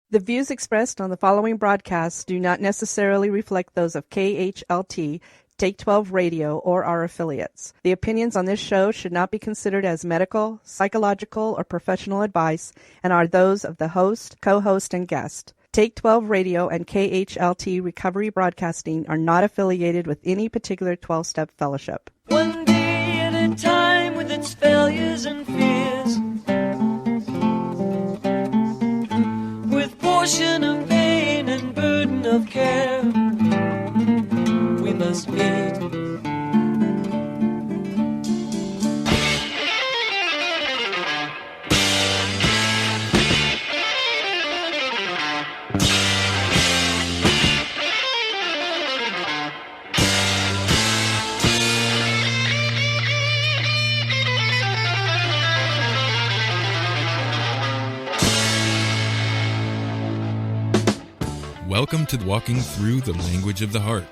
The views expressed on the following broadcasts do not necessarily reflect those of KHLT, Take 12 Radio, or our affiliates. The opinions on this show should not be considered as medical, psychological, or professional advice and are those of the host, co-host, and guest. Take 12 Radio and KHLT Recovery Broadcasting are not affiliated with any particular 12-step fellowship. One day at a time with its failures and fears, with portion of pain and burden of care, we must meet. Welcome to Walking Through the Language of the Heart,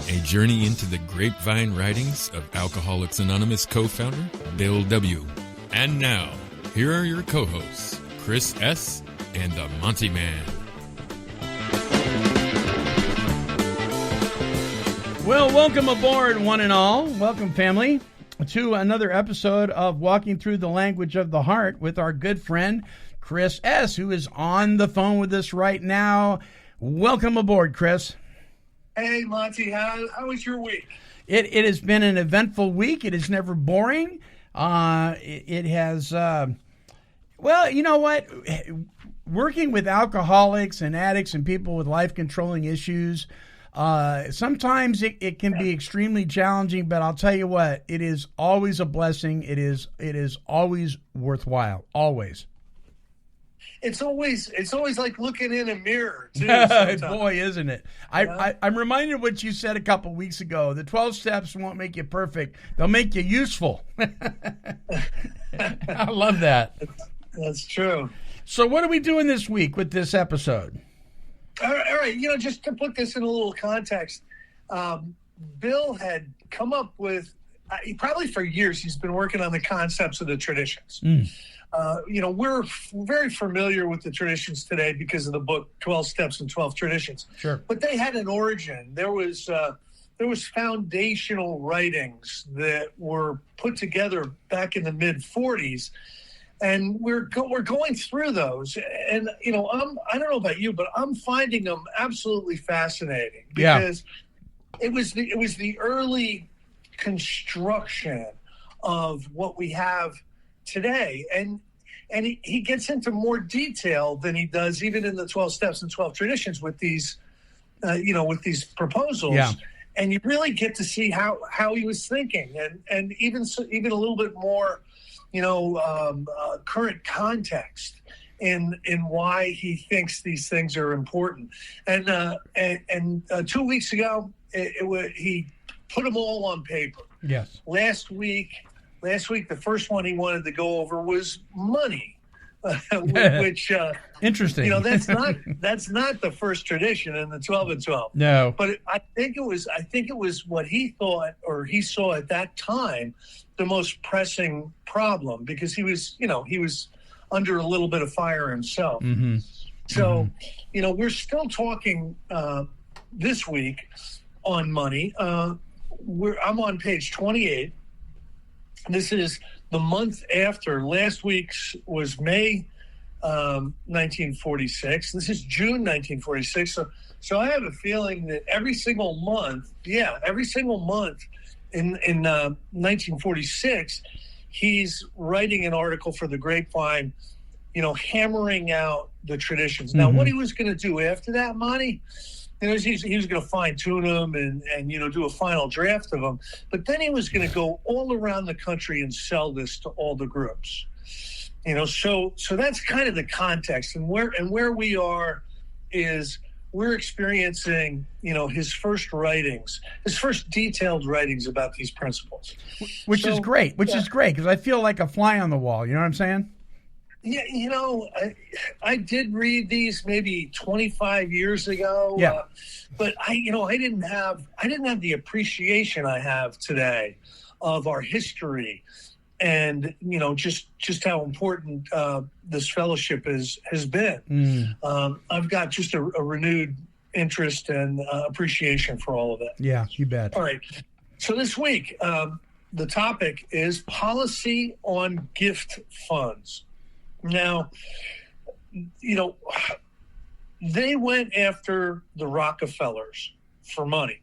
a journey into the Grapevine writings of Alcoholics Anonymous co-founder Bill W. And now, here are your co-hosts, Chris S. and the Monty'man. Well, welcome aboard, one and all. Welcome, family, to another episode of Walking Through the Language of the Heart with our good friend, Chris S., who is on the phone with us right now. Welcome aboard, Chris. Hey, Monty. How was your week? It has been an eventful week. It is never boring. It has, well, you know what? Working with alcoholics and addicts and people with life-controlling issues, sometimes it can be extremely challenging, but I'll tell you what, it is always a blessing. It is always worthwhile, always. It's always like looking in a mirror, too. Boy, isn't it? I'm reminded of what you said a couple weeks ago. The 12 steps won't make you perfect. They'll make you useful. I love that. That's true. So what are we doing this week with this episode? All right. Just to put this in a little context, Bill had come up with, probably for years, he's been working on the concepts of the traditions. We're very familiar with the traditions today because of the book 12 Steps and 12 Traditions. Sure. But they had an origin. There was foundational writings that were put together back in the mid-40s, and we're going through those. And I don't know about you, but I'm finding them absolutely fascinating because it was the early construction of what we have today, and he gets into more detail than he does even in the 12 steps and 12 traditions with these with these proposals, and you really get to see how he was thinking, and even a little bit more current context in why he thinks these things are important. And 2 weeks ago he put them all on paper. Yes. Last week, the first one he wanted to go over was money, which interesting. That's not the first tradition in the 12 and 12. No, but I think it was what he thought, or he saw at that time, the most pressing problem, because he was under a little bit of fire himself. Mm-hmm. So, we're still talking this week on money. I'm on page 28. This is the month after. Last week's was May 1946. This is June 1946. So I have a feeling that every single month in 1946, he's writing an article for the Grapevine, hammering out the traditions. Now, what he was going to do after that, Monty, he was going to fine-tune them and do a final draft of them. But then he was going to go all around the country and sell this to all the groups. So that's kind of the context. And where we are is we're experiencing, his first detailed writings about these principles. Which is great, because I feel like a fly on the wall. You know what I'm saying? Yeah, I did read these maybe 25 years ago. But I didn't have the appreciation I have today of our history and just how important this fellowship has been. I've got just a renewed interest and appreciation for all of it. Yeah, you bet. All right. So this week, the topic is policy on gift funds. Now, they went after the Rockefellers for money.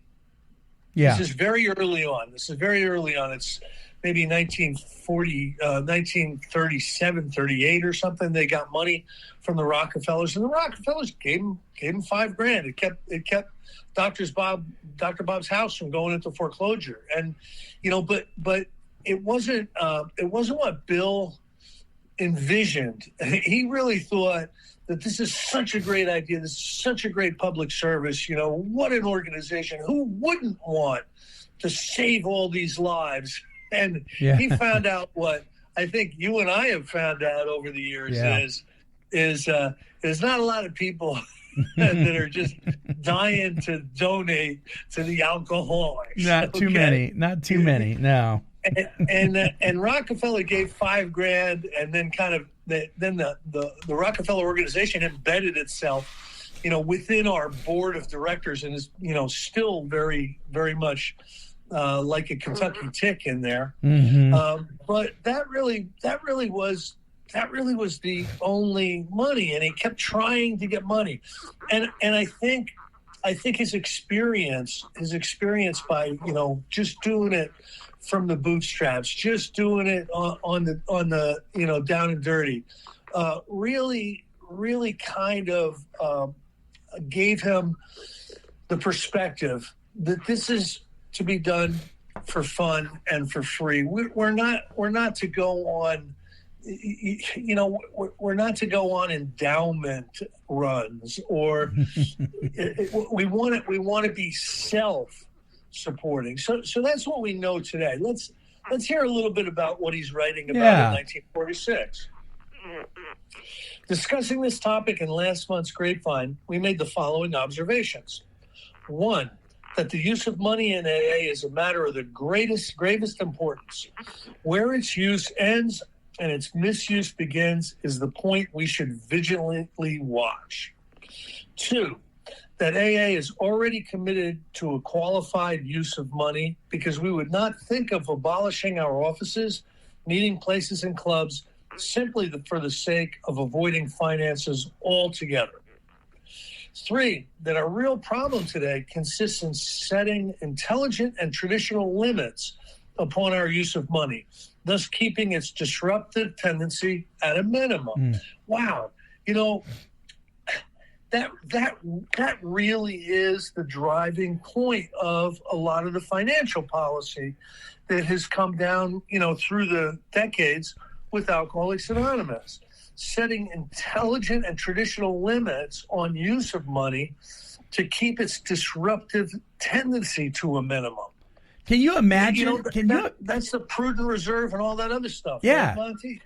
Yeah. This is very early on. It's maybe 1937, 38 or something. They got money from the Rockefellers, and the Rockefellers gave them $5,000. It kept Dr. Bob's house from going into foreclosure. And but it wasn't what Bill envisioned. He really thought that this is such a great idea. This is such a great public service. What an organization. Who wouldn't want to save all these lives? And he found out what I think you and I have found out over the years is there's not a lot of people that are just dying to donate to the alcoholics. Not too many. No. And Rockefeller gave $5,000, and then the Rockefeller organization embedded itself, within our board of directors, and is still very, very much like a Kentucky tick in there. But that really was the only money, and he kept trying to get money, and I think his experience by just doing it from the bootstraps, just doing it on the down and dirty, really kind of gave him the perspective that this is to be done for fun and for free. We're not to go on, we're not to go on endowment runs, or we want to be self-supporting. So that's what we know today. Let's hear a little bit about what he's writing about in 1946. Discussing this topic in last month's Grapevine, we made the following observations. 1, that the use of money in AA is a matter of the gravest importance. Where its use ends and its misuse begins is the point we should vigilantly watch. 2, that AA is already committed to a qualified use of money because we would not think of abolishing our offices, meeting places, and clubs simply for the sake of avoiding finances altogether. 3, that our real problem today consists in setting intelligent and traditional limits upon our use of money, thus keeping its disruptive tendency at a minimum. Wow. That really is the driving point of a lot of the financial policy that has come down, through the decades with Alcoholics Anonymous. Setting intelligent and traditional limits on use of money to keep its disruptive tendency to a minimum. Can you imagine? That's the prudent reserve and all that other stuff. Yeah. Right, Monty?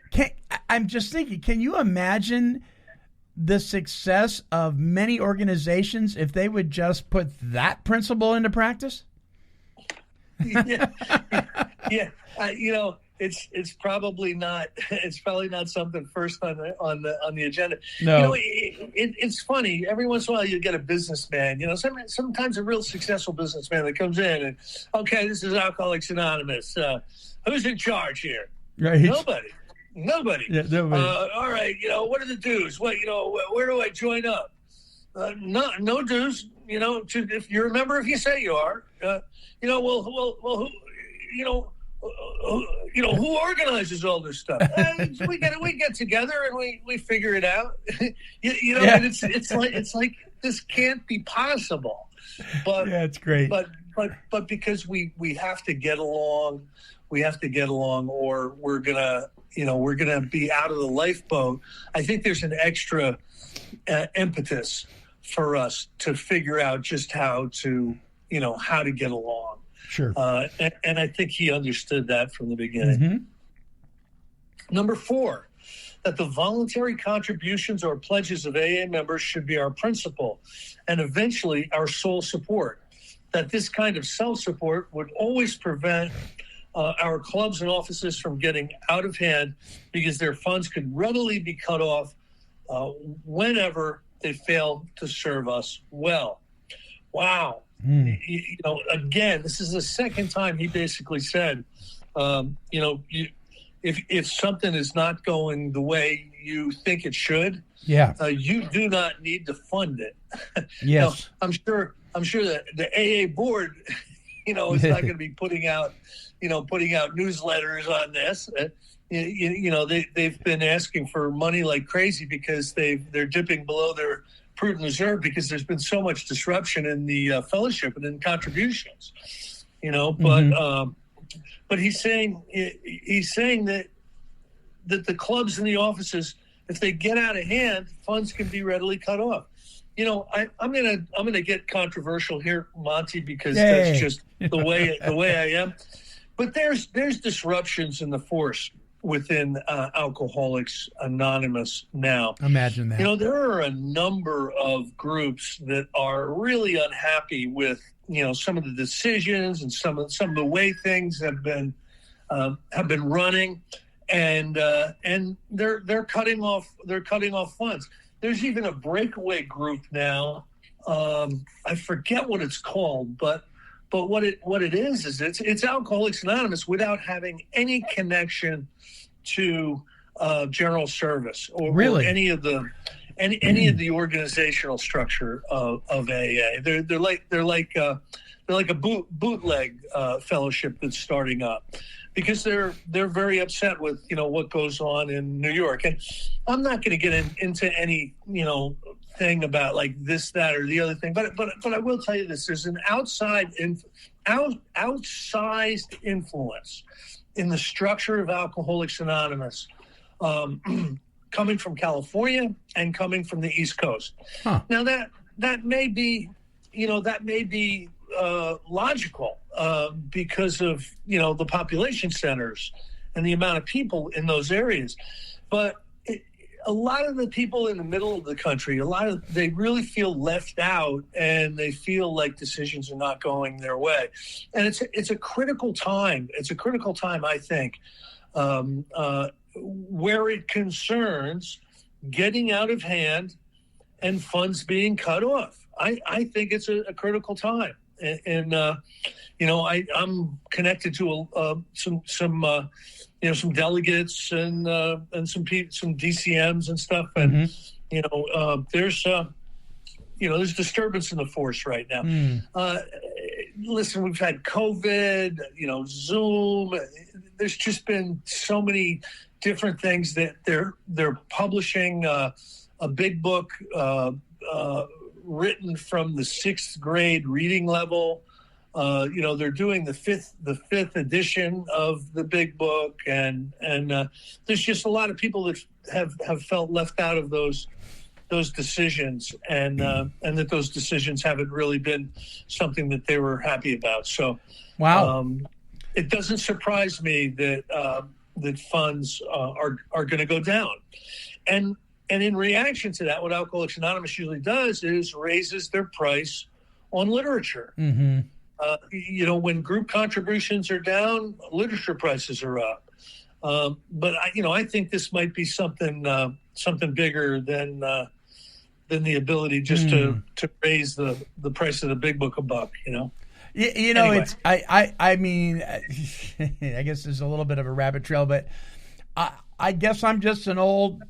I'm just thinking, can you imagine the success of many organizations if they would just put that principle into practice? Yeah. It's probably not something first on the agenda. No. It's funny. Every once in a while you get a businessman, sometimes a real successful businessman that comes in and, okay, this is Alcoholics Anonymous. Who's in charge here? Right. Nobody. Yeah, nobody. All right. What are the dues? Where do I join up? No dues. If you're a member, if you say you are, who organizes all this stuff? We get together and we figure it out. And it's like this can't be possible. But yeah, it's great. But because we have to get along, or we're gonna be out of the lifeboat. I think there's an extra impetus for us to figure out just how to get along. Sure. And I think he understood that from the beginning. Number 4, that the voluntary contributions or pledges of AA members should be our principal and eventually our sole support. That this kind of self-support would always prevent our clubs and offices from getting out of hand because their funds could readily be cut off whenever they fail to serve us well. Wow. Again, this is the second time he basically said, if something is not going the way you think it should, you do not need to fund it. Yes. Now, I'm sure that the AA board, is not going to be putting out newsletters on this. They've been asking for money like crazy because they're dipping below their prudent reserve because there's been so much disruption in the fellowship and in contributions. But he's saying that the clubs and the offices, if they get out of hand, funds can be readily cut off. I'm gonna get controversial here, Monty, because that's just the way I am. But there's disruptions in the force within Alcoholics Anonymous now. Imagine that. There are a number of groups that are really unhappy with some of the decisions and some of the way things have been running, and they're cutting off funds. There's even a breakaway group now. I forget what it's called, but what it is it's Alcoholics Anonymous without having any connection to general service or any of the organizational structure of AA. They're like a bootleg fellowship that's starting up because they're very upset with what goes on in New York. And I'm not going to get into any thing about like this, that, or the other thing, but I will tell you this: there's an outsized influence in the structure of Alcoholics Anonymous, coming from California and coming from the East Coast. Huh. Now that may be logical because of the population centers and the amount of people in those areas, but a lot of the people in the middle of the country, they really feel left out, and they feel like decisions are not going their way, and it's a critical time. It's a critical time, I think, where it concerns getting out of hand and funds being cut off. I think it's a critical time, and I'm connected to some delegates and some DCMs and stuff, and there's disturbance in the force right now. Listen, we've had COVID, Zoom. There's just been so many different things that they're publishing a big book written from the 6th grade reading level. They're doing the fifth edition of the big book, and there's just a lot of people that have felt left out of those decisions, and that those decisions haven't really been something that they were happy about. So, wow, it doesn't surprise me that funds are going to go down, and in reaction to that, what Alcoholics Anonymous usually does is raises their price on literature. Mm-hmm. When group contributions are down, literature prices are up. But I think this might be something bigger than the ability just to raise the price of the big book a buck. Anyway. It's I mean, I guess there's a little bit of a rabbit trail, but I guess I'm just an old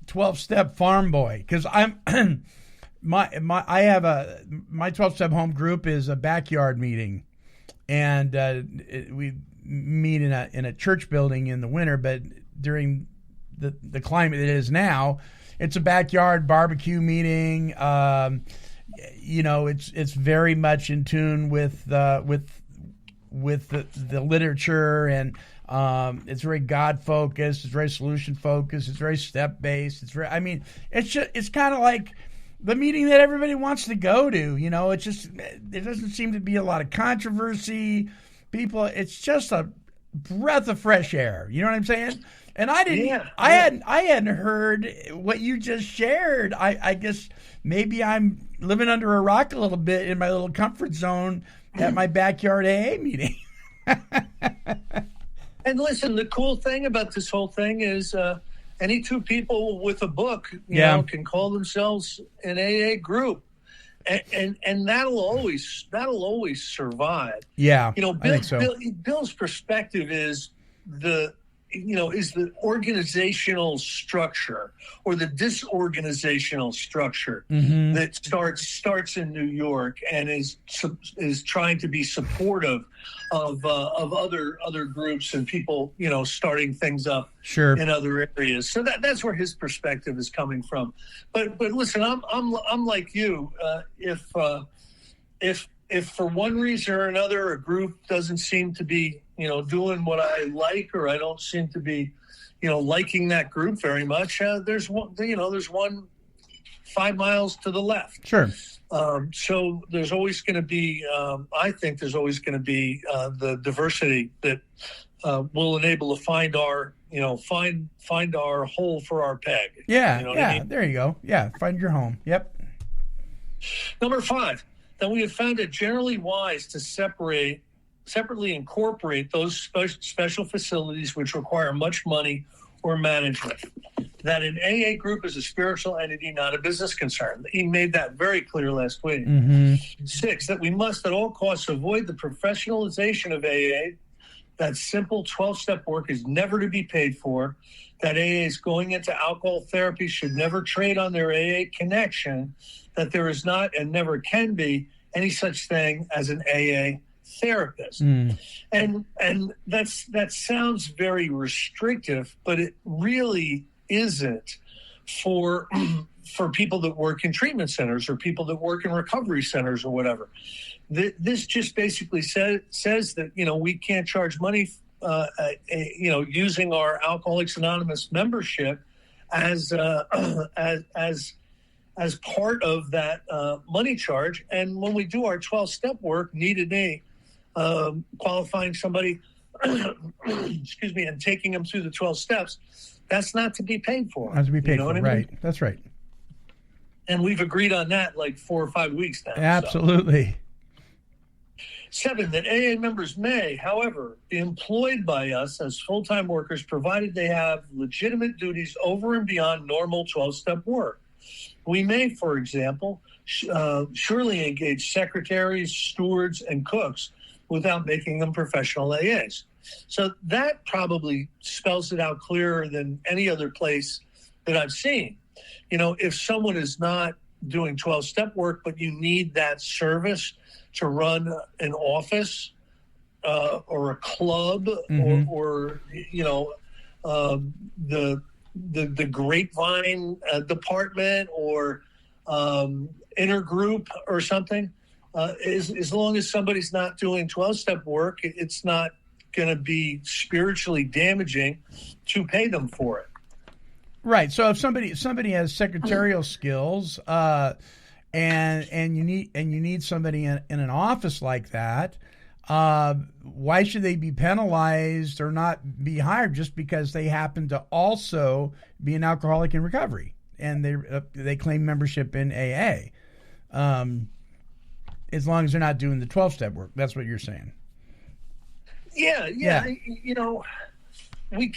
12-step farm boy, because I'm my 12-step home group is a backyard meeting, and we meet in a church building in the winter, but during the climate it is now, it's a backyard barbecue meeting. It's very much in tune with the literature, and it's very God focused. It's very solution focused. It's very step based. It's kind of like the meeting that everybody wants to go to. There doesn't seem to be a lot of controversy. It's just a breath of fresh air. You know what I'm saying? And I hadn't heard what you just shared. I guess maybe I'm living under a rock a little bit in my little comfort zone at my backyard AA meeting. And listen, the cool thing about this whole thing is any two people with a book, you Yeah. know, can call themselves an AA group. And that'll always survive. Yeah, You know, I think so. Bill's perspective is the organizational structure or the disorganizational structure Mm-hmm. that starts in New York and is trying to be supportive of other groups and people, you know, starting things up Sure. in other areas. So that's where his perspective is coming from. But listen, I'm like you. If for one reason or another a group doesn't seem to be, you know, doing what I like, or I don't seem to be, you know, liking that group very much, there's one 5 miles to the left. Sure. So there's always going to be, I think there's always going to be the diversity that will enable to find our hole for our peg. Yeah, You know what yeah. I mean? There you go. Yeah, find your home. Yep. Number 5, that we have found it generally wise to separately incorporate those special facilities which require much money or management. That an AA group is a spiritual entity, not a business concern. He made that very clear last week. Mm-hmm. 6, that we must at all costs avoid the professionalization of AA. That simple 12-step work is never to be paid for. That AAs going into alcohol therapy should never trade on their AA connection. That there is not and never can be any such thing as an AA therapist. And that sounds very restrictive, but it really isn't for people that work in treatment centers or people that work in recovery centers or whatever. This just basically says that, you know, we can't charge money using our Alcoholics Anonymous membership as part of that money charge. And when we do our 12-step work, knee to knee, qualifying somebody, excuse me, and taking them through the 12 steps, that's not to be paid for. Not to be paid You know for, what I mean? right. That's right. And we've agreed on that like 4 or 5 weeks now. Absolutely. 7, that AA members may, however, be employed by us as full-time workers, provided they have legitimate duties over and beyond normal 12-step work. We may, for example, surely engage secretaries, stewards, and cooks without making them professional AAs. So that probably spells it out clearer than any other place that I've seen. You know, if someone is not doing 12-step work, but you need that service to run an office or a club or you know, the Grapevine department or intergroup or something, as long as somebody's not doing 12-step work, it's not going to be spiritually damaging to pay them for it. Right. So if somebody has secretarial skills, and you need somebody in an office like that, why should they be penalized or not be hired just because they happen to also be an alcoholic in recovery and they claim membership in AA? As long as they're not doing the 12-step work, that's what you're saying. Yeah. You know, it's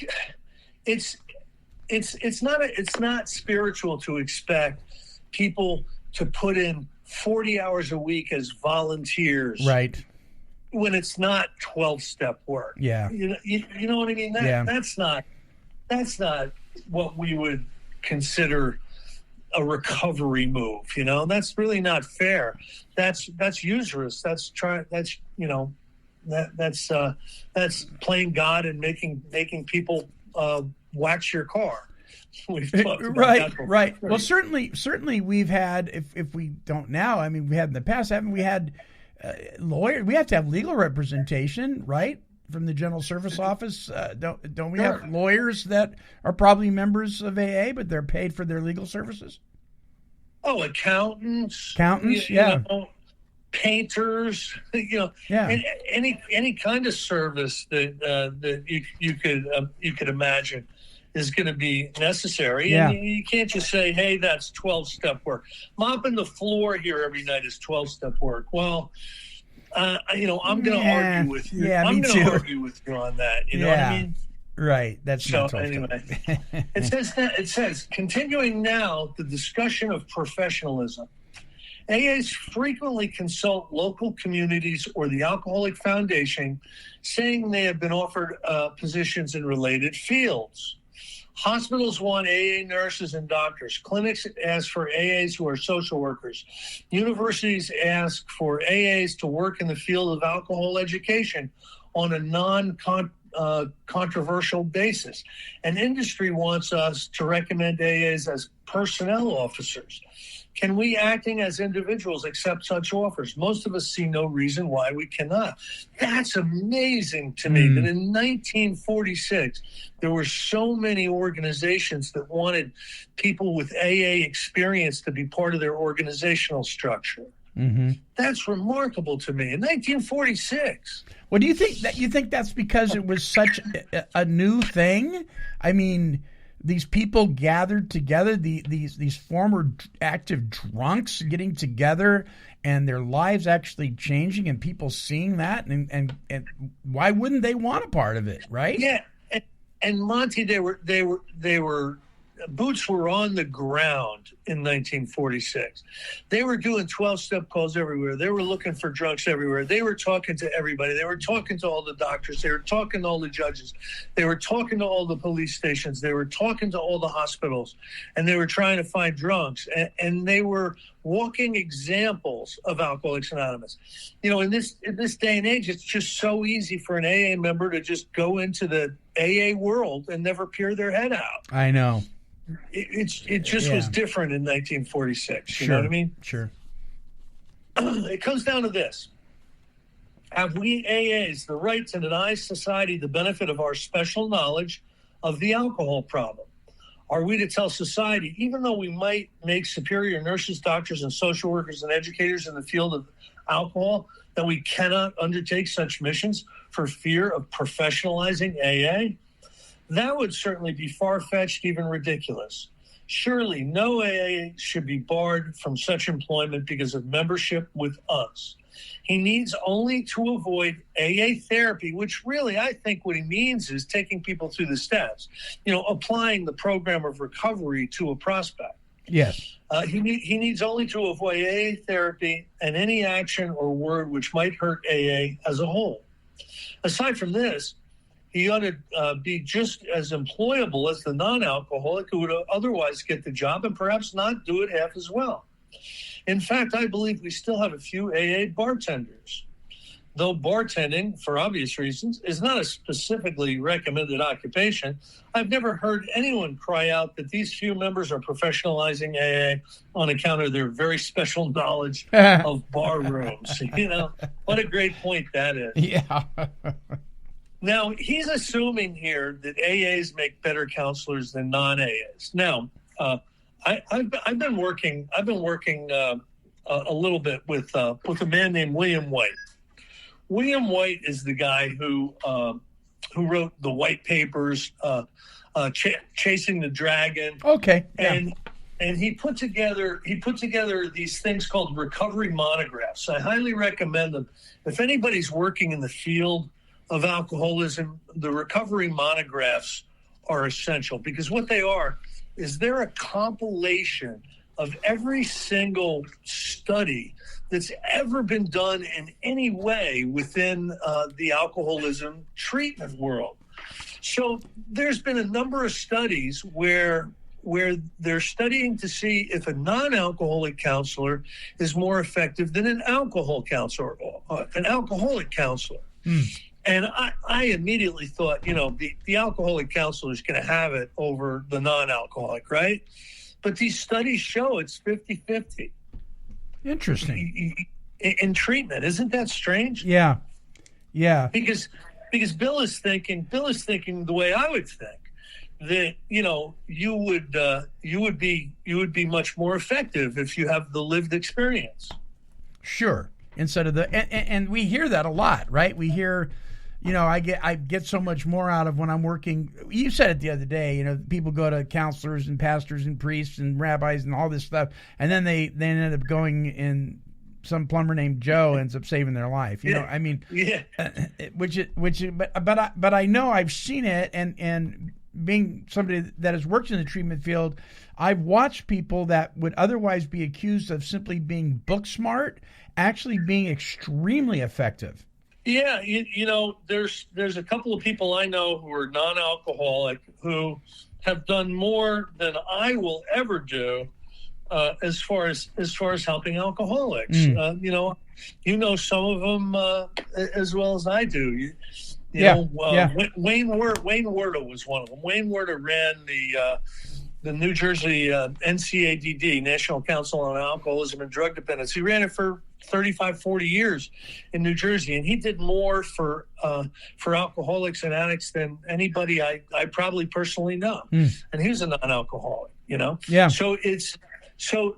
not spiritual to expect people to put in 40 hours a week as volunteers, right? When it's not 12-step work. Yeah. You know what I mean? That's not what we would consider a recovery move. You know, that's really not fair. That's usurious. That's playing God and making people wax your car. We've talked about that before. Right. Well, certainly we've had, if we don't now, I mean, we had in the past, haven't we had lawyers? We have to have legal representation, right, from the General Service Office. Don't we have lawyers that are probably members of AA, but they're paid for their legal services? Oh, accountants. Yeah. You know, painters. You know, yeah. Any kind of service that you could imagine is going to be necessary. Yeah. And you can't just say, hey, that's 12-step work. Mopping the floor here every night is 12-step work. Well, I'm going to argue with you. Yeah, I'm me going to too. argue with you on that. You know what I mean? Right. That's So not anyway, it says, continuing now the discussion of professionalism. AAs frequently consult local communities or the Alcoholic Foundation, saying they have been offered positions in related fields. Hospitals want AA nurses and doctors. Clinics ask for AAs who are social workers. Universities ask for AAs to work in the field of alcohol education on a non-controversial basis. And industry wants us to recommend AAs as personnel officers. Can we, acting as individuals, accept such offers? Most of us see no reason why we cannot. That's amazing to me that in 1946, there were so many organizations that wanted people with AA experience to be part of their organizational structure. Mm-hmm. That's remarkable to me. In 1946. Well, do you think that's because it was such a new thing? I mean, these people gathered together, these former active drunks getting together, and their lives actually changing, and people seeing that, and why wouldn't they want a part of it, right? Yeah, and Monty, they were boots were on the ground in 1946. They were doing 12-step calls everywhere. They were looking for drunks everywhere. They were talking to everybody. They were talking to all the doctors. They were talking to all the judges. They were talking to all the police stations. They were talking to all the hospitals, and they were trying to find drunks. And they were walking examples of Alcoholics Anonymous. You know, in this day and age, it's just so easy for an AA member to just go into the AA world and never peer their head out. I know. It just was different in 1946. You know what I mean? Sure. It comes down to this. Have we AAs the right to deny society the benefit of our special knowledge of the alcohol problem? Are we to tell society, even though we might make superior nurses, doctors, and social workers and educators in the field of alcohol, that we cannot undertake such missions for fear of professionalizing AA? That would certainly be far-fetched, even ridiculous. Surely no AA should be barred from such employment because of membership with us. He needs only to avoid AA therapy, which really I think what he means is taking people through the steps, applying the program of recovery to a prospect. Yes. He needs only to avoid AA therapy and any action or word which might hurt AA as a whole. Aside from this, he ought to be just as employable as the non-alcoholic who would otherwise get the job and perhaps not do it half as well. In fact, I believe we still have a few AA bartenders. Though bartending, for obvious reasons, is not a specifically recommended occupation, I've never heard anyone cry out that these few members are professionalizing AA on account of their very special knowledge of bar rooms. What a great point that is. Yeah. Now, he's assuming here that AAs make better counselors than non-AAs. Now, I've been working a little bit with a man named William White. William White is the guy who wrote the White Papers, Chasing the Dragon. Okay. Yeah. And he put together these things called recovery monographs. I highly recommend them. If anybody's working in the field of alcoholism, the recovery monographs are essential, because what they are is they're a compilation of every single study that's ever been done in any way within the alcoholism treatment world. So there's been a number of studies where they're studying to see if a non-alcoholic counselor is more effective than an alcoholic counselor. And I immediately thought, the alcoholic counselor is going to have it over the non-alcoholic, right? But these studies show it's 50-50. Interesting. In treatment. Isn't that strange? Yeah. Yeah. Because Bill is thinking the way I would think, that, you would be much more effective if you have the lived experience. Sure. Instead of and we hear that a lot, right? We hear, I get so much more out of when I'm working. You said it the other day, people go to counselors and pastors and priests and rabbis and all this stuff, and then they end up going some plumber named Joe ends up saving their life. You know, I mean, but I know I've seen it, and being somebody that has worked in the treatment field, I've watched people that would otherwise be accused of simply being book smart actually being extremely effective. Yeah, you know, there's a couple of people I know who are non-alcoholic who have done more than I will ever do as far as helping alcoholics. You know some of them as well as I do. Wayne Werda was one of them. Wayne Werda ran the New Jersey NCADD, National Council on Alcoholism and Drug Dependence. He ran it for 35, 40 years in New Jersey, and he did more for alcoholics and addicts than anybody I probably personally know. And he was a non-alcoholic, you know? Yeah. So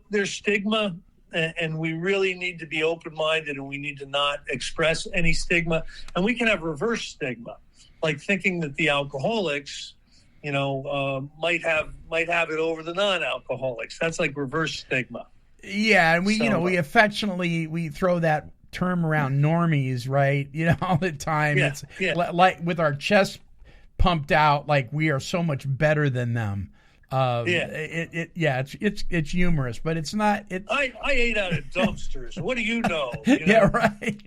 there's stigma, and we really need to be open-minded, and we need to not express any stigma. And we can have reverse stigma, like thinking that the alcoholics, you know, might have it over the non-alcoholics. That's like reverse stigma. Yeah, and we affectionately throw that term around, normies, right? You know, all the time. Yeah, it's like with our chest pumped out, like we are so much better than them. It's humorous, but it's not. I ate out of dumpsters. What do you know? Yeah, right.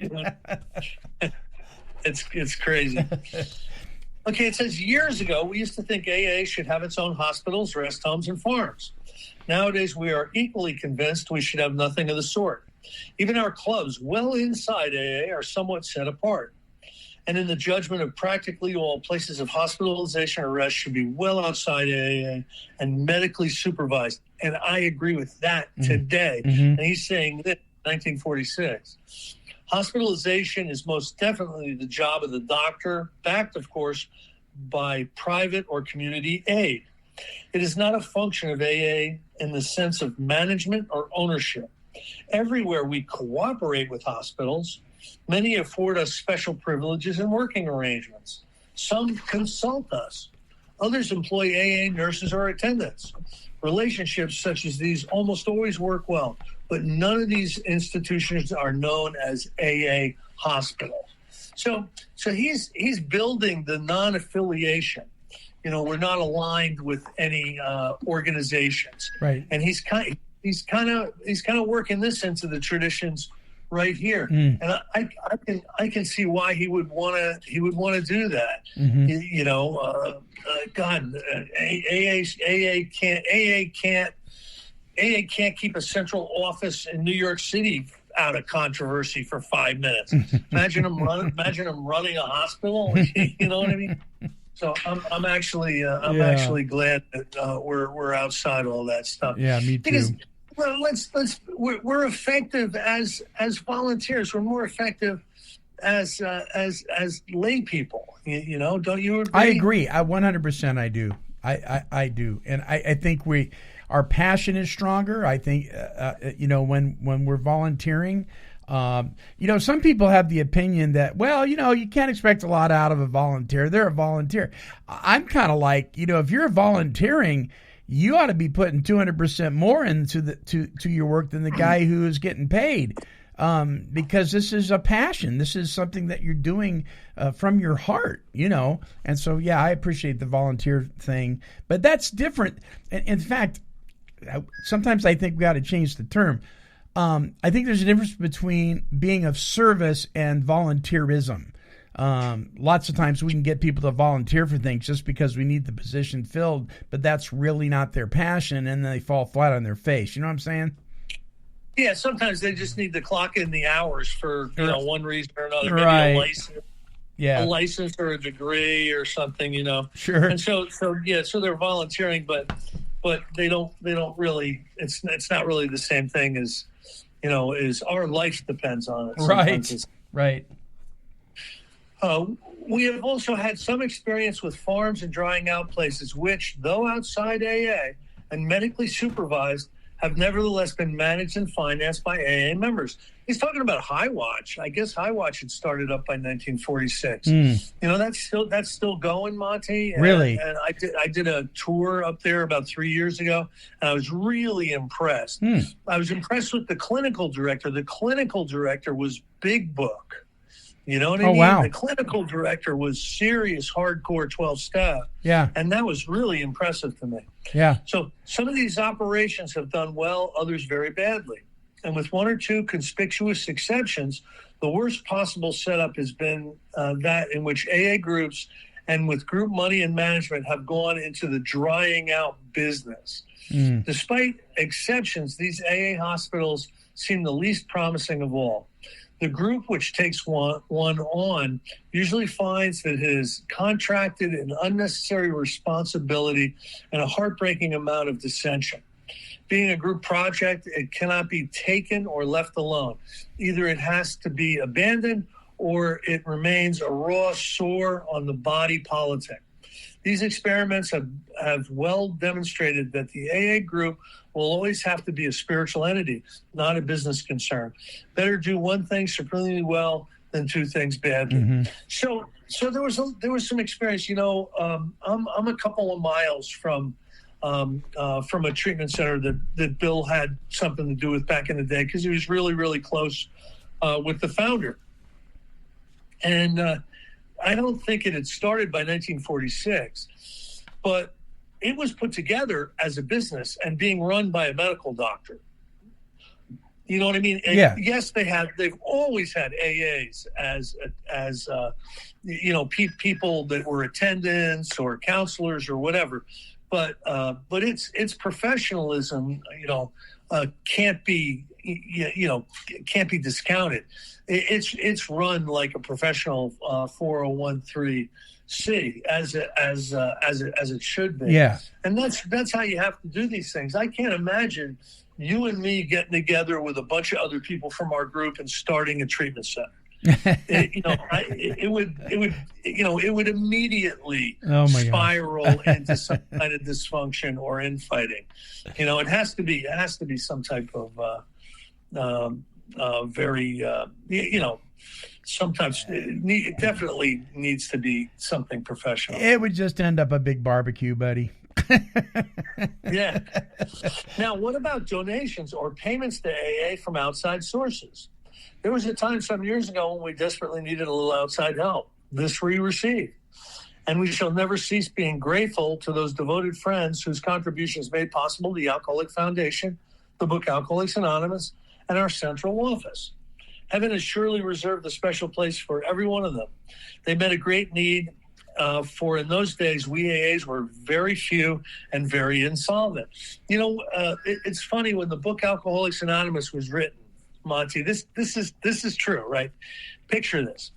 It's crazy. Okay, it says years ago we used to think AA should have its own hospitals, rest homes, and farms. Nowadays, we are equally convinced we should have nothing of the sort. Even our clubs, well inside AA, are somewhat set apart. And in the judgment of practically all, places of hospitalization or rest should be well outside AA and medically supervised. And I agree with that today. And he's saying this in 1946. Hospitalization is most definitely the job of the doctor, backed, of course, by private or community aid. It is not a function of AA in the sense of management or ownership. Everywhere we cooperate with hospitals, many afford us special privileges and working arrangements. Some consult us. Others employ AA nurses or attendants. Relationships such as these almost always work well, but none of these institutions are known as AA hospitals. So he's building the non-affiliation. You know, we're not aligned with any organizations, right? And he's kind of working this into the traditions right here, and I can see why he would want to do that. You know, AA can't keep a central office in New York City out of controversy for 5 minutes. Imagine him running a hospital. You know what I mean? So I'm actually glad that we're outside all that stuff. Yeah, me too. Because we're effective as volunteers. We're more effective as lay people. You know, don't you agree? I agree. 100% I do. I do, and I think our passion is stronger. I think you know, when we're volunteering. You know, some people have the opinion that, well, you know, you can't expect a lot out of a volunteer. They're a volunteer. I'm kind of like, you know, if you're volunteering, you ought to be putting 200% more into to your work than the guy who is getting paid, because this is a passion. This is something that you're doing from your heart, you know. And so, yeah, I appreciate the volunteer thing, but that's different. In fact, sometimes I think we got to change the term. I think there's a difference between being of service and volunteerism. Lots of times we can get people to volunteer for things just because we need the position filled, but that's really not their passion, and they fall flat on their face. You know what I'm saying? Yeah, sometimes they just need to clock in the hours for one reason or another. Maybe right. a license. Yeah. A license or a degree or something, you know. Sure. And so they're volunteering, but they don't really. It's not really the same thing as, you know, is our life depends on it. Right. We have also had some experience with farms and drying out places, which, though outside AA and medically supervised, have nevertheless been managed and financed by AA members. He's talking about High Watch. I guess High Watch had started up by 1946. That's still going, Monty. Really? And I did a tour up there about 3 years ago, and I was really impressed. I was impressed with the clinical director. The clinical director was Big Book. You know what I mean? Wow. The clinical director was serious, hardcore 12-step. Yeah. And that was really impressive to me. Yeah. So some of these operations have done well, others very badly. And with one or two conspicuous exceptions, the worst possible setup has been that in which AA groups and with group money and management have gone into the drying out business. Despite exceptions, these AA hospitals seem the least promising of all. The group which takes one on usually finds that it has contracted an unnecessary responsibility and a heartbreaking amount of dissension. Being a group project, it cannot be taken or left alone. Either it has to be abandoned or it remains a raw sore on the body politic. These experiments have well demonstrated that the AA group will always have to be a spiritual entity, not a business concern. Better do one thing supremely well than two things badly. So there was some experience. I'm a couple of miles from a treatment center that Bill had something to do with back in the day because he was really, really close with the founder. And I don't think it had started by 1946, but it was put together as a business and being run by a medical doctor. You know what I mean? And yeah. Yes, they've always had AAs as people that were attendants or counselors or whatever. But its professionalism, can't be discounted. It's run like a professional 401(c) as it should be. Yeah, and that's how you have to do these things. I can't imagine you and me getting together with a bunch of other people from our group and starting a treatment center. It would immediately spiral into some kind of dysfunction or infighting. It has to be some type of sometimes it definitely needs to be something professional. It would just end up a big barbecue, buddy. Yeah. Now, what about donations or payments to AA from outside sources? There was a time some years ago when we desperately needed a little outside help. This we received. And we shall never cease being grateful to those devoted friends whose contributions made possible the Alcoholic Foundation, the book Alcoholics Anonymous, and our central office. Heaven has surely reserved a special place for every one of them. They met a great need, for in those days, we AAs were very few and very insolvent. It's funny, when the book Alcoholics Anonymous was written, Monty, this is true, right? Picture this.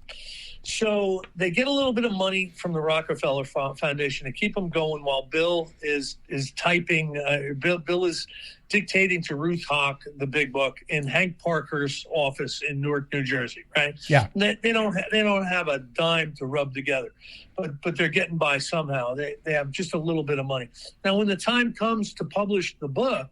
So they get a little bit of money from the Rockefeller Foundation to keep them going while Bill is typing. Bill is dictating to Ruth Hawk, the big book, in Hank Parker's office in Newark, New Jersey, right? Yeah. They don't have a dime to rub together, but they're getting by somehow. They have just a little bit of money. Now, when the time comes to publish the book,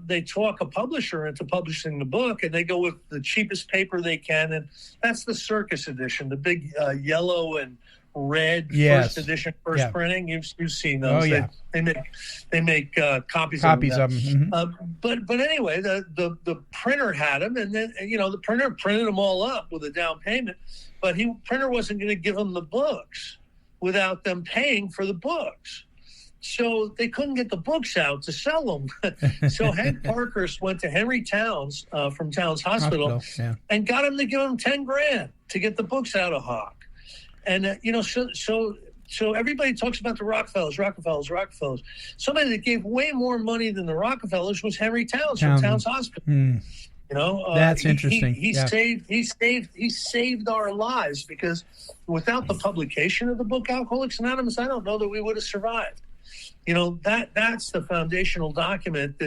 they talk a publisher into publishing the book, and they go with the cheapest paper they can, and that's the Circus edition, the big yellow and red first edition, printing. You've seen those. Oh, yeah. They make copies of them. But anyway, the printer had them, and then the printer printed them all up with a down payment, but printer wasn't going to give them the books without them paying for the books. So they couldn't get the books out to sell them. So Hank Parkhurst went to Henry Towns from Towns Hospital and got him to give him $10,000 to get the books out of Hawk. And so everybody talks about the Rockefellers. Somebody that gave way more money than the Rockefellers was Henry Towns from Towns Hospital. That's interesting. He saved our lives, because without the publication of the book Alcoholics Anonymous, I don't know that we would have survived. That's the foundational document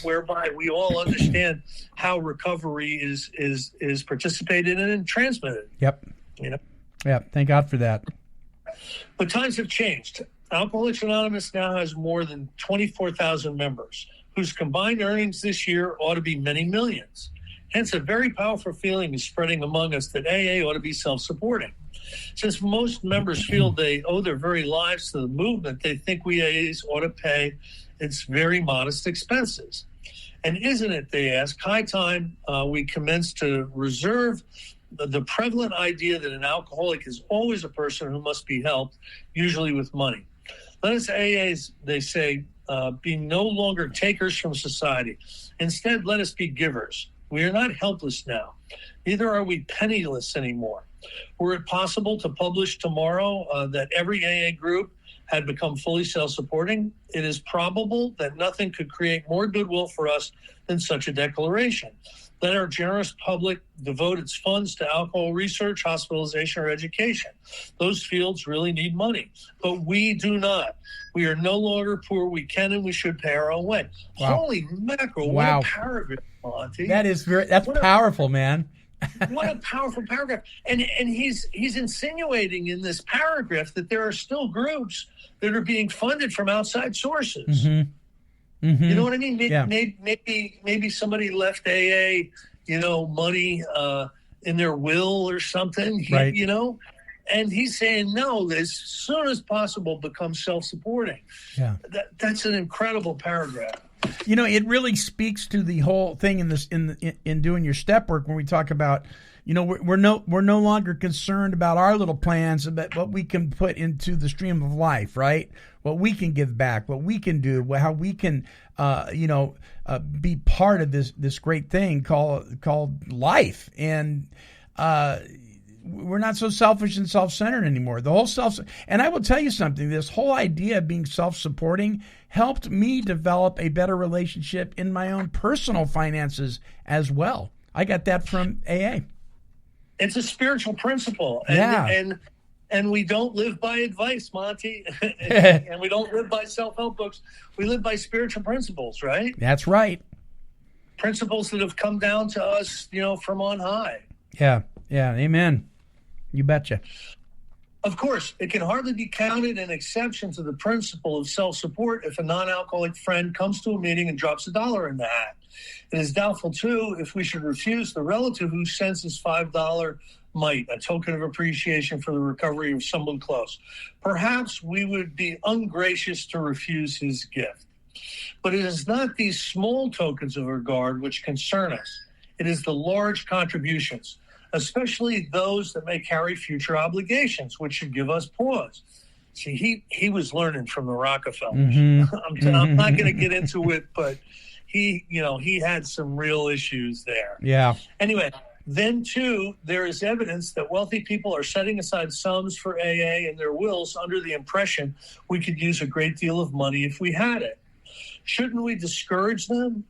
whereby we all understand how recovery is participated in and transmitted. Yep. Yeah. Thank God for that. But times have changed. Alcoholics Anonymous now has more than 24,000 members. whose combined earnings this year ought to be many millions. Hence, a very powerful feeling is spreading among us that AA ought to be self-supporting. Since most members feel they owe their very lives to the movement, they think we AAs ought to pay its very modest expenses. And isn't it, they ask, high time we commence to reserve the prevalent idea that an alcoholic is always a person who must be helped, usually with money. Let us AAs, they say, be no longer takers from society. Instead, let us be givers. We are not helpless now. Neither are we penniless anymore. Were it possible to publish tomorrow that every AA group had become fully self-supporting, it is probable that nothing could create more goodwill for us than such a declaration. Let our generous public devote its funds to alcohol research, hospitalization, or education. Those fields really need money, but we do not. We are no longer poor. We can and we should pay our own way. Wow. Holy mackerel, Wow. what a paragraph, Monty. That's powerful, man. What a powerful paragraph. And he's insinuating in this paragraph that there are still groups that are being funded from outside sources. Mm-hmm. Mm-hmm. You know what I mean? Yeah. Maybe somebody left AA, money in their will or something, right. And he's saying, no, as soon as possible, become self-supporting. Yeah. That's an incredible paragraph. It really speaks to the whole thing in doing your step work when we talk about, we're no longer concerned about our little plans, but what we can put into the stream of life, right? What we can give back, what we can do, how we can, be part of this great thing called life. And we're not so selfish and self-centered anymore. The whole and I will tell you something, this whole idea of being self-supporting helped me develop a better relationship in my own personal finances as well. I got that from AA. It's a spiritual principle. And we don't live by advice, Monty. And we don't live by self-help books. We live by spiritual principles, right? That's right. Principles that have come down to us, from on high. Yeah. Amen. You betcha. Of course, it can hardly be counted an exception to the principle of self-support if a non-alcoholic friend comes to a meeting and drops $1 in the hat. It is doubtful, too, if we should refuse the relative who sends his $5 mite, a token of appreciation for the recovery of someone close. Perhaps we would be ungracious to refuse his gift. But it is not these small tokens of regard which concern us. It is the large contributions, especially those that may carry future obligations, which should give us pause. See, he was learning from the Rockefellers. Mm-hmm. I'm not going to get into it, but he had some real issues there. Yeah. Anyway, then, too, there is evidence that wealthy people are setting aside sums for AA in their wills under the impression we could use a great deal of money if we had it. Shouldn't we discourage them?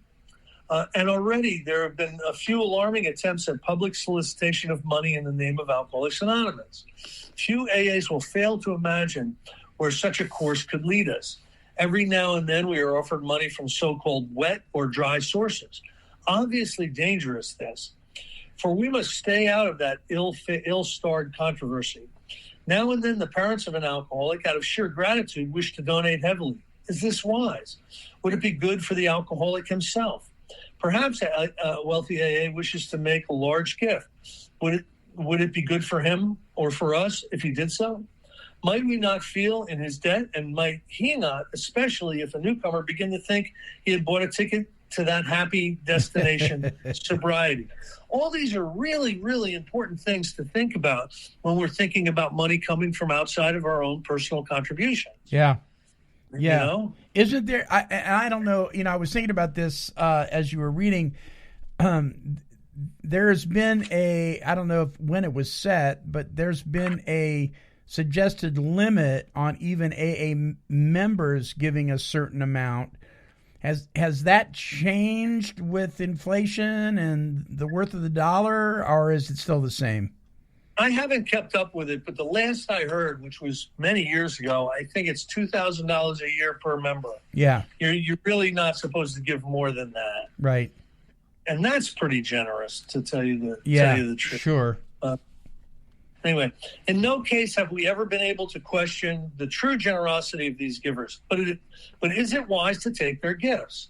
And already there have been a few alarming attempts at public solicitation of money in the name of Alcoholics Anonymous. Few AAs will fail to imagine where such a course could lead us. Every now and then we are offered money from so-called wet or dry sources. Obviously dangerous, this. For we must stay out of that ill-starred controversy. Now and then the parents of an alcoholic, out of sheer gratitude, wish to donate heavily. Is this wise? Would it be good for the alcoholic himself? Perhaps a wealthy AA wishes to make a large gift. Would it be good for him or for us if he did so? Might we not feel in his debt, and might he not, especially if a newcomer, begin to think he had bought a ticket to that happy destination, sobriety? All these are really, really important things to think about when we're thinking about money coming from outside of our own personal contributions. Yeah. Yeah. You know? Isn't there, I don't know, I was thinking about this as you were reading. There's been I don't know when it was set, but there's been a suggested limit on even AA members giving a certain amount. Has that changed with inflation and the worth of the dollar, or is it still the same? I haven't kept up with it, but the last I heard, which was many years ago, I think it's $2,000 a year per member. Yeah. You're really not supposed to give more than that. Right. And that's pretty generous, to tell you the truth. Sure. Anyway, in no case have we ever been able to question the true generosity of these givers. But is it wise to take their gifts?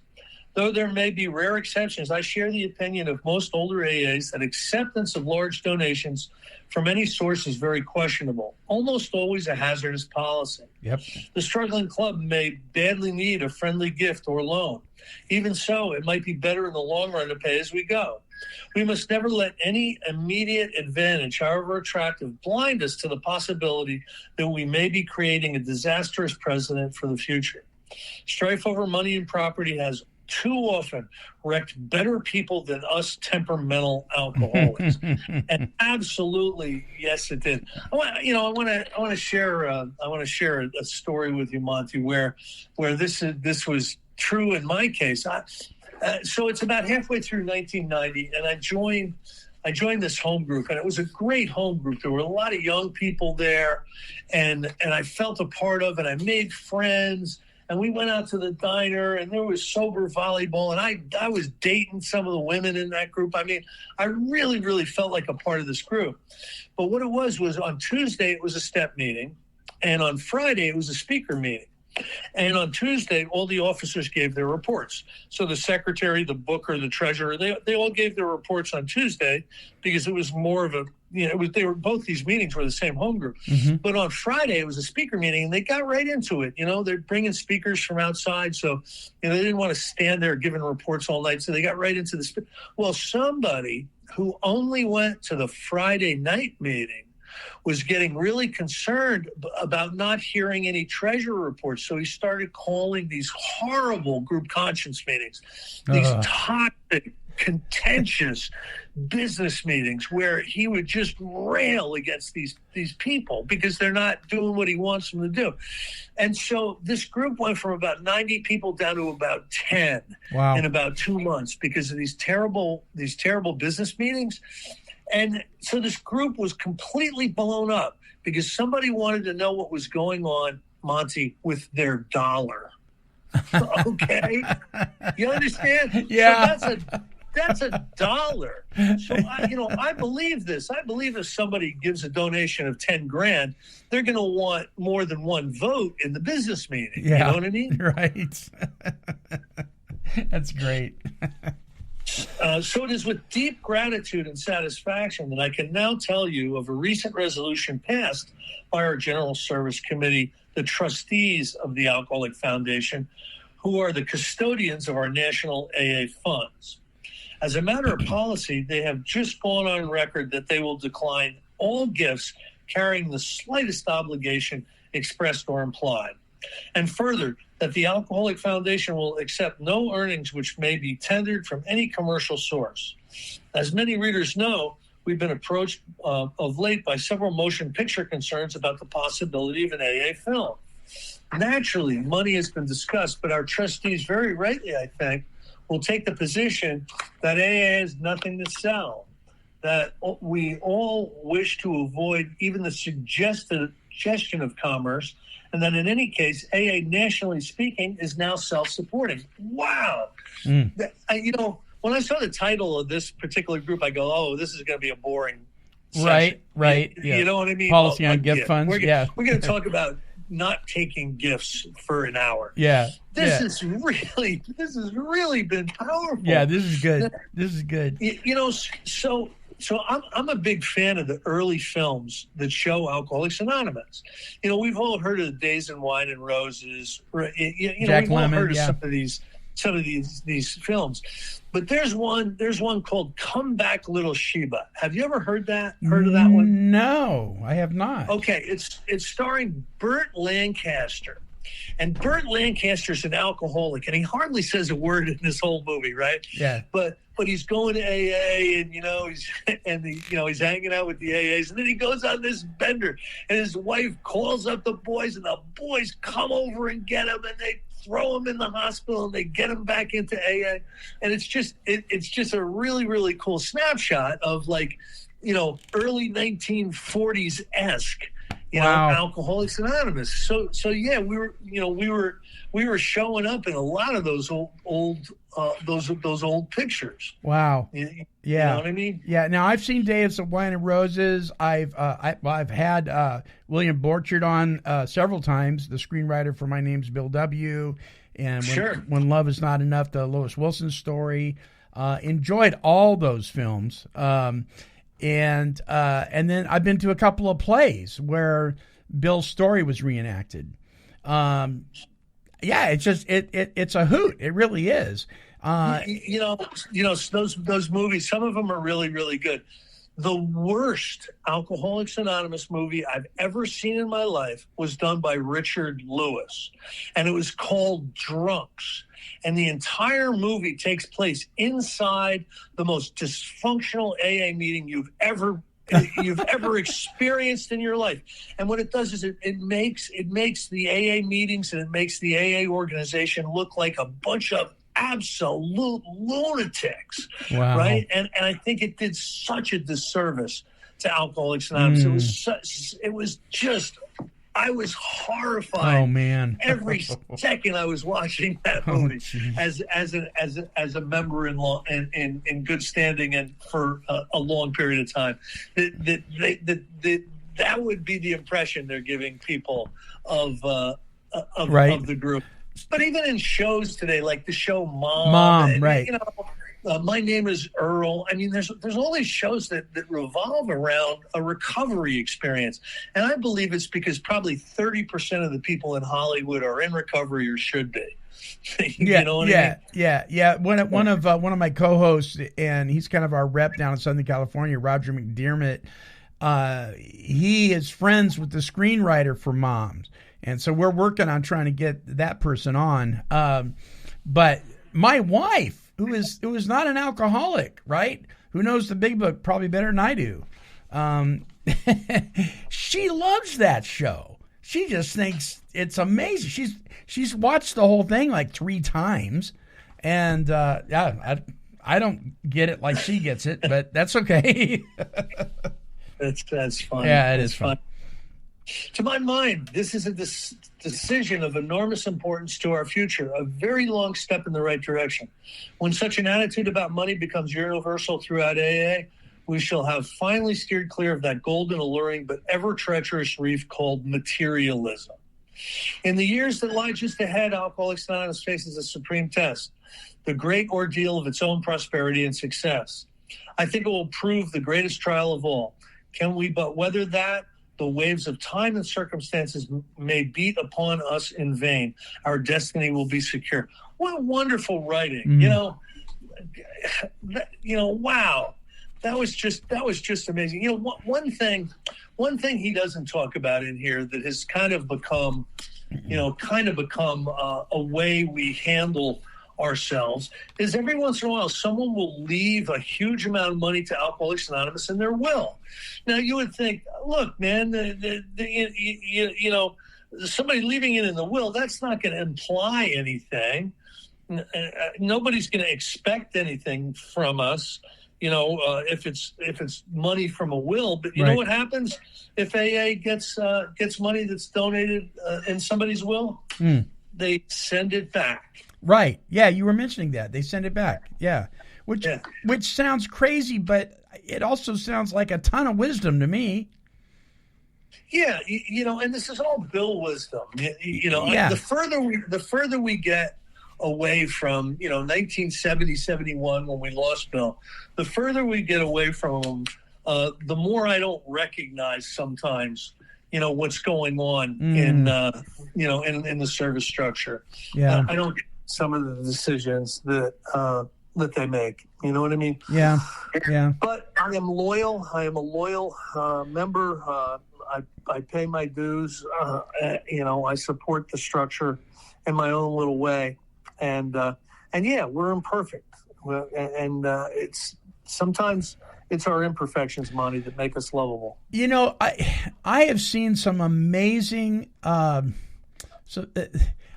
Though there may be rare exceptions, I share the opinion of most older AAs that acceptance of large donations from any source is very questionable, almost always a hazardous policy. Yep. The struggling club may badly need a friendly gift or loan. Even so, it might be better in the long run to pay as we go. We must never let any immediate advantage, however attractive, blind us to the possibility that we may be creating a disastrous precedent for the future. Strife over money and property has too often wrecked better people than us temperamental alcoholics. And absolutely, yes, it did. I want to share a story with you, Monty, where this was true in my case. So it's about halfway through 1990, and I joined this home group, and it was a great home group. There were a lot of young people there, and I felt a part of it. I made friends. And we went out to the diner, and there was sober volleyball, and I was dating some of the women in that group. I mean, I really, really felt like a part of this group. But what it was on Tuesday, it was a step meeting, and on Friday, it was a speaker meeting. And on Tuesday, all the officers gave their reports. So the secretary, the booker, the treasurer, they all gave their reports on Tuesday because it was more of a, both these meetings were the same home group. Mm-hmm. But on Friday, it was a speaker meeting, and they got right into it. They're bringing speakers from outside. So, they didn't want to stand there giving reports all night. So they got right into the Well, somebody who only went to the Friday night meeting was getting really concerned about not hearing any treasurer reports. So he started calling these horrible group conscience meetings, these toxic, contentious business meetings where he would just rail against these people because they're not doing what he wants them to do. And so this group went from about 90 people down to about 10 in about 2 months because of these terrible business meetings. And so this group was completely blown up because somebody wanted to know what was going on, Monty, with their dollar. Okay? You understand? Yeah. So that's a dollar. So, I believe this. I believe if somebody gives a donation of 10 grand, they're going to want more than one vote in the business meeting. Yeah. You know what I mean? Right. That's great. So it is with deep gratitude and satisfaction that I can now tell you of a recent resolution passed by our General Service Committee, the trustees of the Alcoholic Foundation, who are the custodians of our national AA funds. As a matter of policy, they have just gone on record that they will decline all gifts carrying the slightest obligation expressed or implied. And further, that the Alcoholic Foundation will accept no earnings which may be tendered from any commercial source. As many readers know, we've been approached of late by several motion picture concerns about the possibility of an AA film. Naturally, money has been discussed, but our trustees, very rightly, I think, will take the position that AA has nothing to sell, that we all wish to avoid even the suggestion of commerce, and that in any case, AA, nationally speaking, is now self-supporting. Wow. When I saw the title of this particular group, I go, oh, this is going to be a boring session. Right. You know what I mean? Policy on gift funds, We're going to talk about not taking gifts for an hour. Yeah. This has really been powerful. Yeah, this is good. So I'm a big fan of the early films that show Alcoholics Anonymous. We've all heard of Days and Wine and Roses. Right? Jack we've all Lemmon, heard of some of these films. But there's one called Come Back Little Sheba. Have you ever heard of that one? No, I have not. Okay, it's starring Burt Lancaster. And Burt Lancaster's an alcoholic, and he hardly says a word in this whole movie, right? Yeah. But he's going to AA, and he's hanging out with the AAs, and then he goes on this bender, and his wife calls up the boys, and the boys come over and get him, and they throw him in the hospital, and they get him back into AA, and it's just a really, really cool snapshot of early 1940s-esque. Wow. Alcoholics Anonymous. So yeah, we were showing up in a lot of those old pictures. Wow. Yeah. You know what I mean? Yeah. Now I've seen Days of Wine and Roses. I've had William Borchard on several times, the screenwriter for My Name's Bill W. and Sure. When Love Is Not Enough, the Lois Wilson story. Enjoyed all those films. And then I've been to a couple of plays where Bill's story was reenacted. It's just it's a hoot. It really is. Those movies. Some of them are really, really good. The worst Alcoholics Anonymous movie I've ever seen in my life was done by Richard Lewis, and it was called Drunks. And the entire movie takes place inside the most dysfunctional AA meeting you've ever experienced in your life. And what it does is it makes the AA meetings and it makes the AA organization look like a bunch of absolute lunatics. Wow. Right? And I think it did such a disservice to Alcoholics Anonymous. I was horrified. Oh man! Every second I was watching that movie as a member in good standing and for a long period of time. That would be the impression they're giving people of the group. But even in shows today, like the show Mom, right? My Name is Earl. I mean, there's all these shows that revolve around a recovery experience. And I believe it's because probably 30% of the people in Hollywood are in recovery or should be. You know what I mean? Yeah. One of my co-hosts, and he's kind of our rep down in Southern California, Roger McDermott, he is friends with the screenwriter for Moms. And so we're working on trying to get that person on. But my wife, who is not an alcoholic, right? Who knows the big book probably better than I do. She loves that show. She just thinks it's amazing. She's watched the whole thing like 3 times, and I don't get it like she gets it, but that's okay. That's fun. Yeah, it is fun. To my mind, this is a decision of enormous importance to our future, a very long step in the right direction. When such an attitude about money becomes universal throughout AA, we shall have finally steered clear of that golden, alluring, but ever-treacherous reef called materialism. In the years that lie just ahead, Alcoholics Anonymous faces a supreme test, the great ordeal of its own prosperity and success. I think it will prove the greatest trial of all. Can we but weather that? The waves of time and circumstances may beat upon us in vain. Our destiny will be secure. What wonderful writing! Mm. Wow, that was just amazing. One thing he doesn't talk about in here that has kind of become a way we handle ourselves is every once in a while someone will leave a huge amount of money to Alcoholics Anonymous in their will. Now you would think, look, man, somebody leaving it in the will, that's not going to imply anything. Nobody's going to expect anything from us, if it's money from a will. But you know what happens if AA gets money that's donated in somebody's will? They send it back. Right. Yeah, you were mentioning that. They send it back. Yeah. Which sounds crazy, but it also sounds like a ton of wisdom to me. Yeah, and this is all Bill wisdom. Yeah. The further we get away from, 1970, 71 when we lost Bill, the further we get away from him, the more I don't recognize sometimes what's going on in the service structure. Yeah. I don't get some of the decisions that they make. You know what I mean? Yeah. Yeah. But I am loyal. I am a loyal member. I pay my dues. I support the structure in my own little way. And yeah, we're imperfect. And it's sometimes it's our imperfections, Monty, that make us lovable. I have seen some amazing.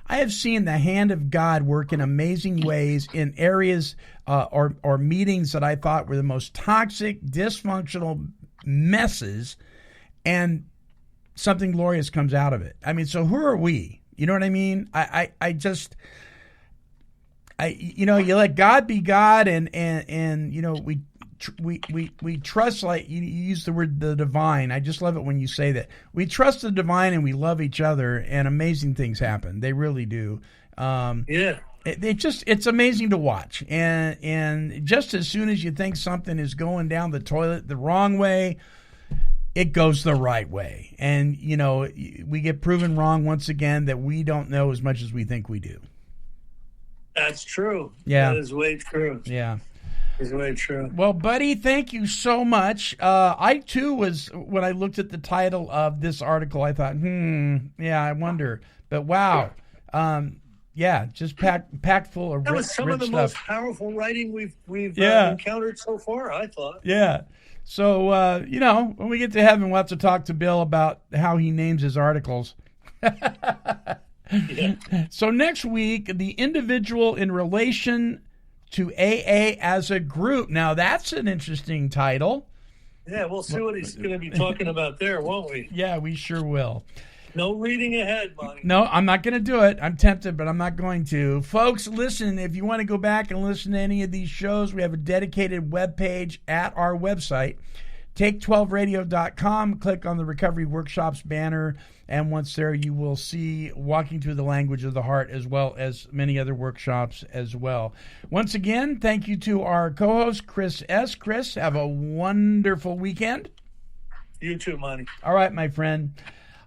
I have seen the hand of God work in amazing ways in areas or meetings that I thought were the most toxic, dysfunctional messes, and something glorious comes out of it. I mean, so who are we? You know what I mean? You let God be God, and we trust, like you use the word the divine. I just love it when you say that. We trust the divine and we love each other, and amazing things happen. They really do. Yeah. It's amazing to watch. And just as soon as you think something is going down the toilet the wrong way, it goes the right way. And, we get proven wrong once again that we don't know as much as we think we do. That's true. Yeah. That is way true. Yeah. It's way true. Well, buddy, thank you so much. I, too, when I looked at the title of this article, I thought, I wonder. But wow. Just packed full of that was some of the stuff. most powerful writing we've encountered so far, I thought. Yeah. So, when we get to heaven, we'll have to talk to Bill about how he names his articles. Yeah. So next week, the individual in relation to AA as a group. Now, that's an interesting title. Yeah, we'll see what he's going to be talking about there, won't we? Yeah, we sure will. No reading ahead, Monty. No, I'm not going to do it. I'm tempted, but I'm not going to. Folks, listen, if you want to go back and listen to any of these shows, we have a dedicated webpage at our website, take12radio.com. Click on the Recovery Workshops banner, and once there, you will see Walking Through the Language of the Heart, as well as many other workshops as well. Once again, thank you to our co-host, Chris S. Chris, have a wonderful weekend. You too, Monty. All right, my friend.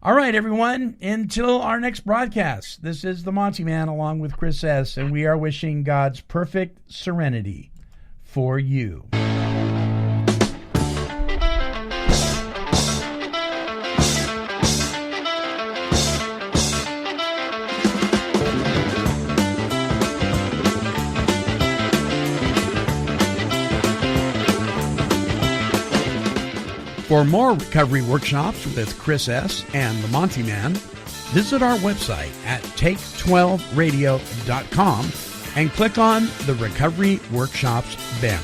All right, everyone, until our next broadcast, this is the Monty'man along with Chris S., and we are wishing God's perfect serenity for you. For more recovery workshops with Chris S. and the Monty'man, visit our website at take12radio.com and click on the Recovery Workshops banner.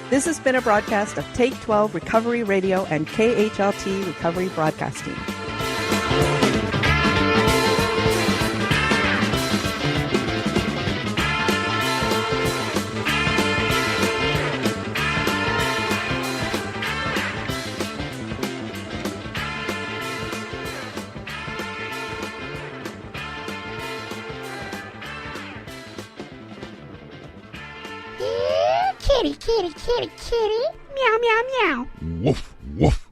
This has been a broadcast of Take 12 Recovery Radio and KHLT Recovery Broadcasting. Kitty, kitty, kitty, kitty. Meow, meow, meow. Woof, woof.